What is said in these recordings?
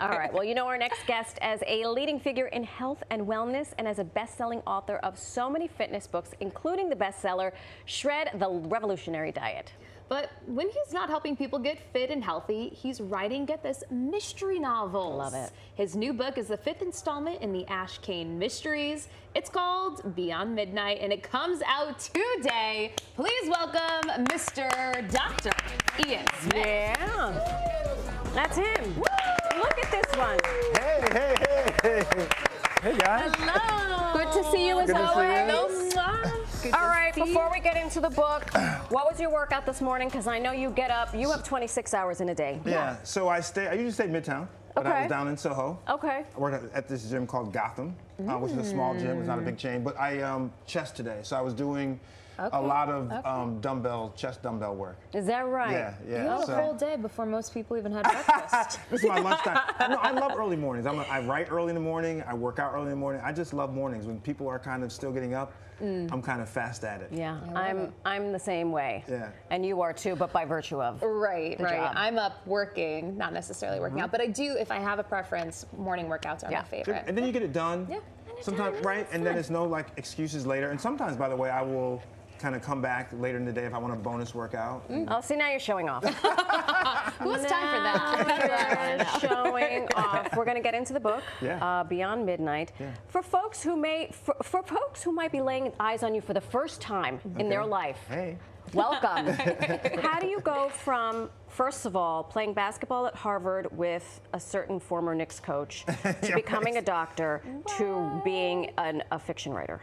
All right. Well, you know our next guest as a leading figure in health and wellness and as a best-selling author of so many fitness books, including the bestseller, Shred the Revolutionary Diet. But when he's not helping people get fit and healthy, he's writing, get this, mystery novels. Love it. His new book is the 5th installment in the Ashe Cain mysteries. It's called Beyond Midnight, and it comes out today. Please welcome Mr. Dr. Ian Smith. Yeah. That's him. Woo! Look at this one. Hey. Hey, guys. Hello. Good to see you as Good to see always. All right, see before we get into the book, what was your workout this morning? Because I know you get up, you have 26 hours in a day. Yeah, so I usually stay Midtown, but I was down in Soho. Okay. I worked at this gym called Gotham, which is a small gym. It's not a big chain, but I chest today. So I was doing a lot of chest dumbbell work. Is that right? Yeah. You had a whole day before most people even had breakfast. This is my lunchtime. No, I love early mornings. I write early in the morning. I work out early in the morning. I just love mornings. When people are kind of still getting up, I'm kind of fast at it. Yeah, I'm the same way. Yeah. And you are too, but by virtue of Right. job. I'm up working, not necessarily working out, but I do, if I have a preference, morning workouts are my favorite. And then you get it done. Yeah. Sometimes, right? And then there's no like excuses later. And sometimes, by the way, I will kind of come back later in the day if I want a bonus workout. Oh, see, now you're showing off. Who has time for that? You're showing off. We're going to get into the book, Beyond Midnight. Yeah. For folks who might be laying eyes on you for the first time in their life. Hey. Welcome. How do you go from, first of all, playing basketball at Harvard with a certain former Knicks coach to becoming a doctor to being a fiction writer?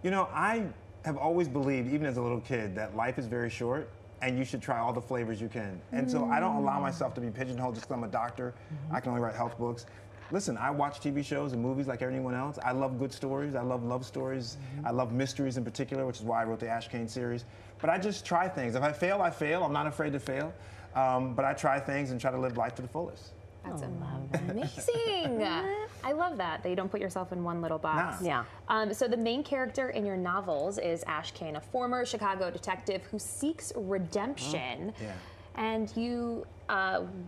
You know, I have always believed, even as a little kid, that life is very short and you should try all the flavors you can. And so I don't allow myself to be pigeonholed just because I'm a doctor. I can only write health books. Listen, I watch TV shows and movies like anyone else. I love good stories. I love love stories. I love mysteries in particular, which is why I wrote the Ashe Cain series. But I just try things. If I fail, I fail. I'm not afraid to fail. But I try things and try to live life to the fullest. That's amazing. I love that you don't put yourself in one little box. Nah. Yeah. So the main character in your novels is Ashe Cain, a former Chicago detective who seeks redemption. Yeah. And you,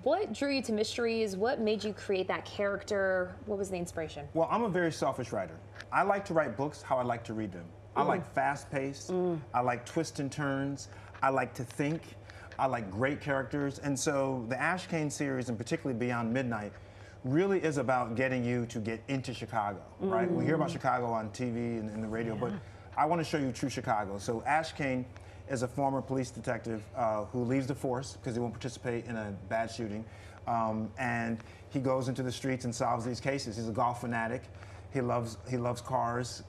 what drew you to mysteries? What made you create that character? What was the inspiration? Well, I'm a very selfish writer. I like to write books how I like to read them. I like fast pace. I like twists and turns. I like to think. I like great characters. And so the Ashe Cain series, and particularly Beyond Midnight, really is about getting you to get into Chicago, right? We hear about Chicago on TV and the radio, but I want to show you true Chicago. So Ashe Cain is a former police detective who leaves the force because he won't participate in a bad shooting. And he goes into the streets and solves these cases. He's a golf fanatic. He loves cars,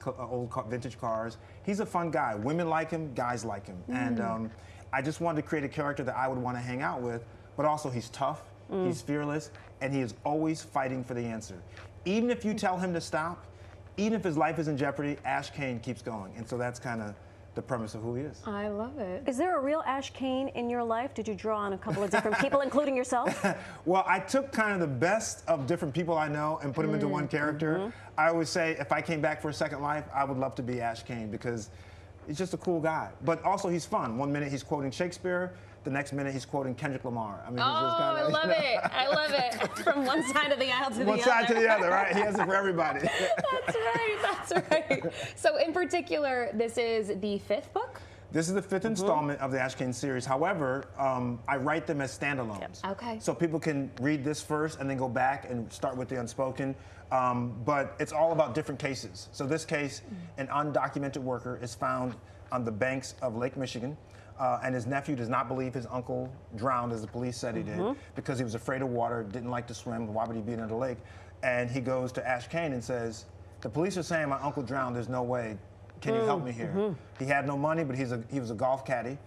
vintage cars. He's a fun guy. Women like him, guys like him. And I just wanted to create a character that I would want to hang out with, but also he's tough, he's fearless, and he is always fighting for the answer. Even if you tell him to stop, even if his life is in jeopardy, Ashe Cain keeps going. And so that's kind of the premise of who he is. I love it. Is there a real Ashe Cain in your life? Did you draw on a couple of different people, including yourself? Well, I took kind of the best of different people I know and put them into one character. I always say if I came back for a second life, I would love to be Ashe Cain because he's just a cool guy. But also he's fun. One minute he's quoting Shakespeare, the next minute he's quoting Kendrick Lamar. I mean, he's just kind of, I love it. I love it. From one side of the aisle to the other. One side to the other, right? He has it for everybody. That's right. That's right. So in particular, this is the 5th book? This is the 5th installment of the Ashe Cain series. However, I write them as standalones. Okay. So people can read this first and then go back and start with the unspoken. But it's all about different cases. So this case, an undocumented worker is found on the banks of Lake Michigan. And his nephew does not believe his uncle drowned, as the police said he did, because he was afraid of water, didn't like to swim. Why would he be in the lake? And he goes to Ashe Cain and says, the police are saying my uncle drowned. There's no way. Can you help me here? He had no money, but he was a golf caddy.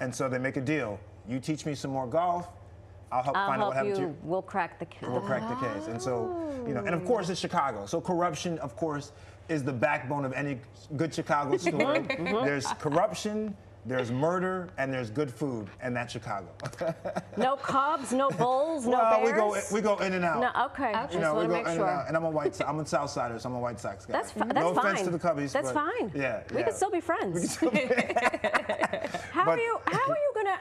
And so they make a deal. You teach me some more golf, I'll help find out what happened to you. We'll crack the case. We'll crack the case. And so, you know, and of course it's Chicago. So corruption, of course, is the backbone of any good Chicago story. There's corruption, there's murder, and there's good food, and that's Chicago. No Cubs, no Bulls, no Bears? we go in and out. No, okay. You know, we go in sure. and out. And I'm a South Sider, so I'm a White Sox guy. That's fine. No offense to the Cubbies. That's but fine. Yeah, we can still be friends. How are you gonna?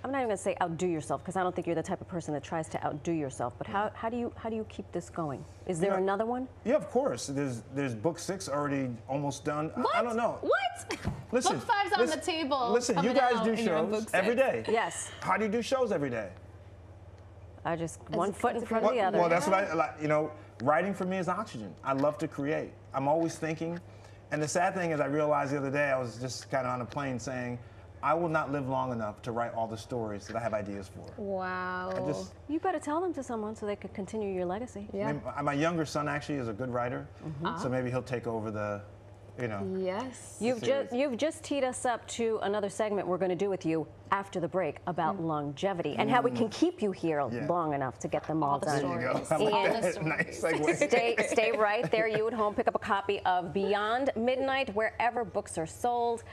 I'm not even going to say outdo yourself, because I don't think you're the type of person that tries to outdo yourself. But how do you keep this going? Is there another one? Yeah, of course. There's book 6 already almost done. What? I don't know. What? Listen, Book 5's on the table. Listen, you coming guys out, do and you're on shows book every 6. day. Yes. How do you do shows every day? I just one foot in front of the Well, other. that's what I like. You know, writing for me is oxygen. I love to create. I'm always thinking. And the sad thing is, I realized the other day, I was just kind of on a plane saying, I will not live long enough to write all the stories that I have ideas for. Wow. You better tell them to someone so they could continue your legacy. Yeah. I mean, my younger son actually is a good writer, so maybe he'll take over the, you know. Yes. You've just teed us up to another segment we're going to do with you after the break about longevity and how we can keep you here long enough to get them all the done. stories. There you go. I like All the that. stories. Nice segue. Stay right there, you at home. Pick up a copy of Beyond Midnight wherever books are sold.